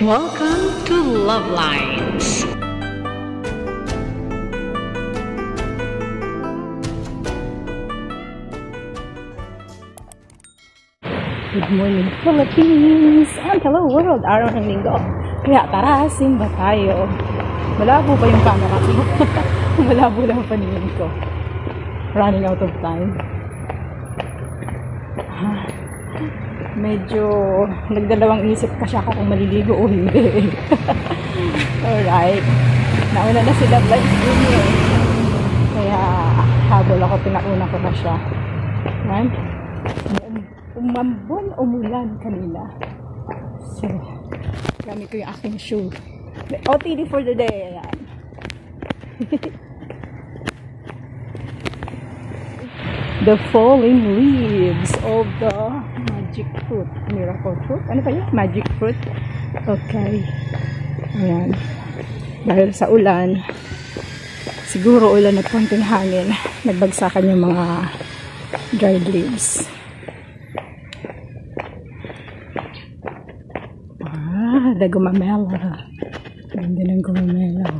Welcome to Love Lines. Good morning, Philippines! And hello world! Araw ng linggo. Kaya tara, simba tayo. Malabo pa yung camera ko. Malabo lang ang paningin ko. Running out of time. Medyo nagdalawang isip kasi ako kung maliligo o hindi. Alright. Nauna na sila vlog niyo. Kaya habol ako, pinauna ko na siya. Right? Umambon, umulan kanina. So, gamit ko yung aking shoe. The OTD for the day. Ayan. The falling leaves of the magic fruit. Miracle fruit? Ano pa yun? Magic fruit? Okay. Ayan. Dahil sa ulan, siguro ulan at konting hangin, nagbagsakan yung mga dried leaves. The gumamela. Ganda ng gumamela.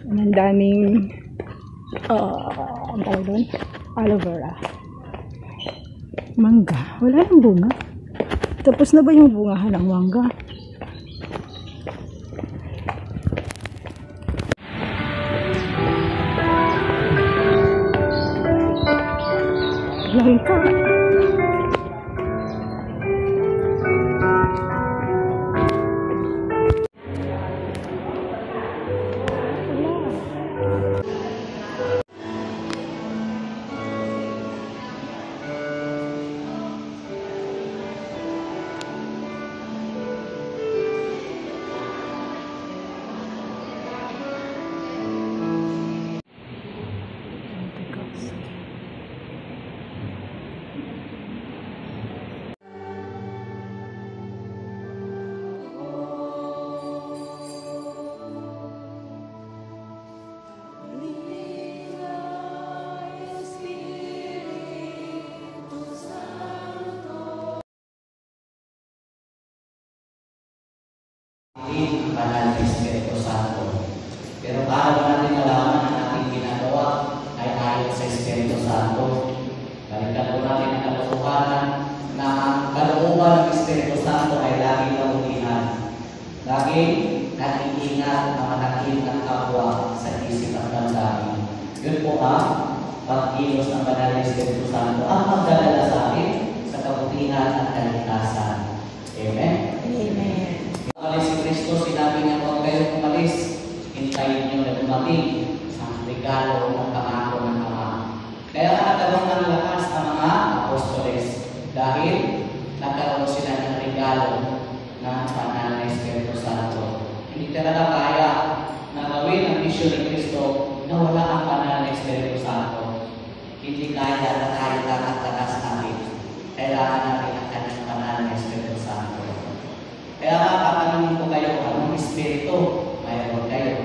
Ang daming ang tawag doon? Aloe vera. Mangga. Wala nang bunga. Tapos na ba yung bungahan ng mangga? Langka. Ang banal ng Espiritu Santo. Pero para ba natin malaman ang ating ginagawa ay ayon sa Espiritu Santo? Balikan po natin ang katotohanan na ang kalooban ng Espiritu Santo ay laging kabutihan. Laging nag-iingat na manakit ng kapwa sa isip at damdamin. Yun po ang pag-ilos ng banal ng Espiritu Santo. Ang pagdadala sa atin sa kabutihan at kaligtasan. Amen? Amen. Si Kristo, sinabi niya, huwag kayong umalis, hintayin niyo na dumating ang regalo ng pangako ng Ama. Kaya nagkaroon ng lakas ng mga apostoles dahil nagkaroon sila ng regalo ng banal na Espiritu Santo. Hindi talaga kaya na gawin ang misyon ni Kristo na wala ang banal na Espiritu Santo. Hindi kaya na kahit lang ang lakas natin. Kailangan natin ang kanyang banal na Espiritu Santo. Kaya tatanungin ko kayo, anong espiritu mayroon kayo?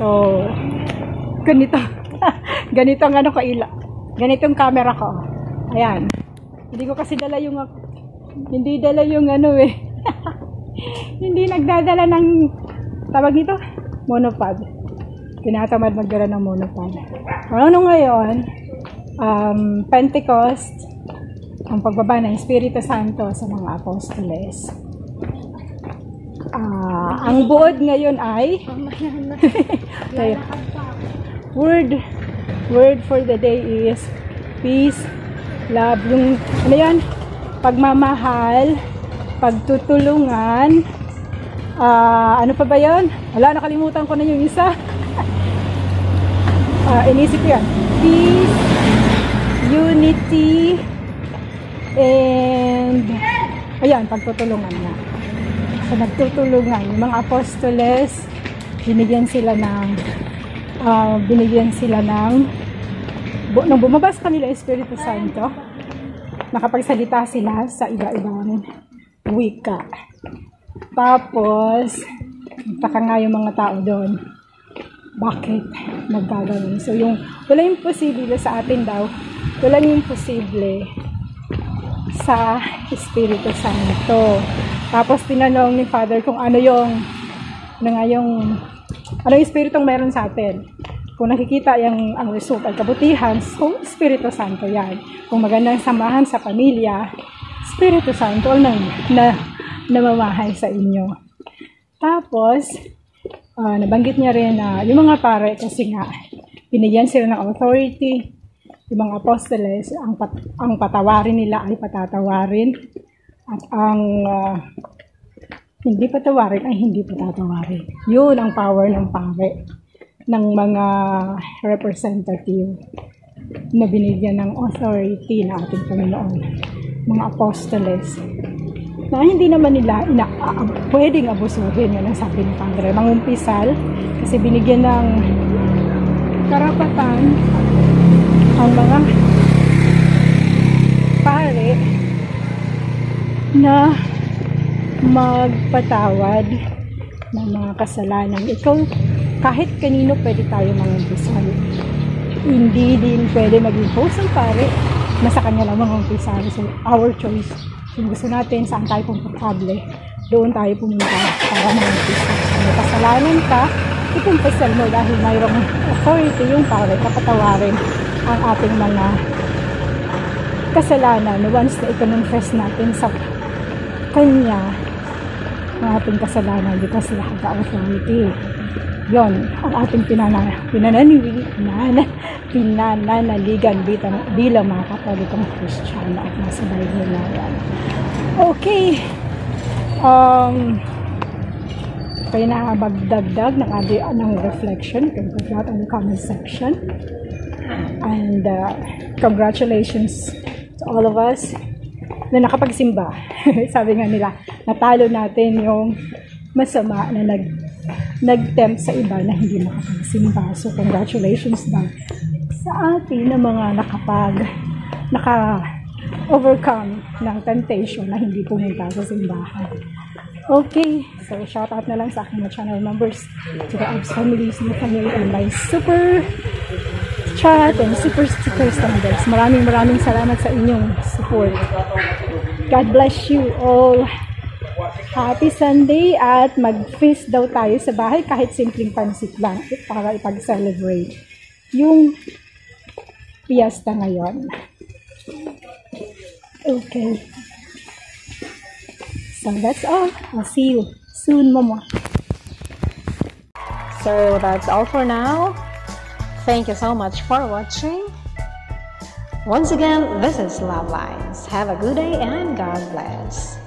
So, ganito. Ganito ang ano ko ganitong camera ko. Ayan. Hindi ko kasi dala yung ano eh. Hindi nagdadala ng tawag nito, monopod. Tinatamad magdala ng monopod. Ano ngayon, Pentecost, ang pagbaba ng Espiritu Santo sa mga apostoles. Ang buod ngayon ay word for the day is peace, love, yung ano yan, pagmamahal, pagtutulungan, ano pa ba yun? Wala, nakalimutan ko na yung isa. Inisip ko yan. Peace, unity, and ayan, pagtutulungan na. So, nagtutulungan. Yung mga apostoles, binigyan sila ng nung bumabas kanila Espiritu Santo, nakapagsalita sila sa iba-ibang wika. Tapos, nagtaka nga yung mga tao doon. Bakit nagkaganon? So, walang imposible sa atin daw. Walang imposible sa Espiritu Santo. Tapos, tinanong ni Father kung ano yung Espiritong meron sa atin. Kung nakikita ang result ay kabutihan, so Espiritu Santo yan. Kung magandang samahan sa pamilya, Espiritu Santo ang namamahay sa inyo. Tapos, nabanggit niya rin na yung mga pare kasi nga, binigyan sila ng authority, yung mga apostoles, ang patawarin nila ay patatawarin, at ang hindi patawarin ay hindi patatawarin. Yun ang power ng pare, ng mga representative na binigyan ng authority na ating Panginoon, mga apostoles, na hindi naman nila pwedeng abusuhin. Yan ang sabi ng Padre. Mangumpisal, kasi binigyan ng karapatan ang mga pare na magpatawad ng mga kasalanan. Ikaw, kahit kanino pwede tayo mangumpisal. Hindi din pwede mag-impose ang pare na sa kanya lang mangumpisal. So, our choice. Kung gusto natin, saan tayo komportable, doon tayo pumunta para mangumpisal. Kung may kasalanan ka, ikumpisal mo dahil mayroong authority yung pare kapatawarin ang ating mga kasalanan. Once na i-confess natin sa kanya ang ating kasalanan, because he has the authority. Yon ang ating pinananaligan bilang mga Katolikong Kristiyano at nasa Bible na yan. Okay. Kaya nakabagdagdag ng reflection. You can put that on the comment section. And congratulations to all of us na nakapagsimba. Sabi nga nila, natalo natin yung masama na nag-tempt sa iba na hindi makapagsimba. So, congratulations daw sa atin na mga naka-overcome ng temptation na hindi pumunta sa simbahan. Okay, so shout out na lang sa aking channel members, to the Abs families, my family, and my super chat and super sticker standards. Maraming salamat sa inyong support. God bless you all. Happy Sunday, at mag-feast daw tayo sa bahay kahit simpleng pansit lang para ipag-celebrate yung fiesta ngayon. Okay. So that's all. I'll see you soon, Mama. So that's all for now. Thank you so much for watching. Once again, this is Love Lines. Have a good day and God bless.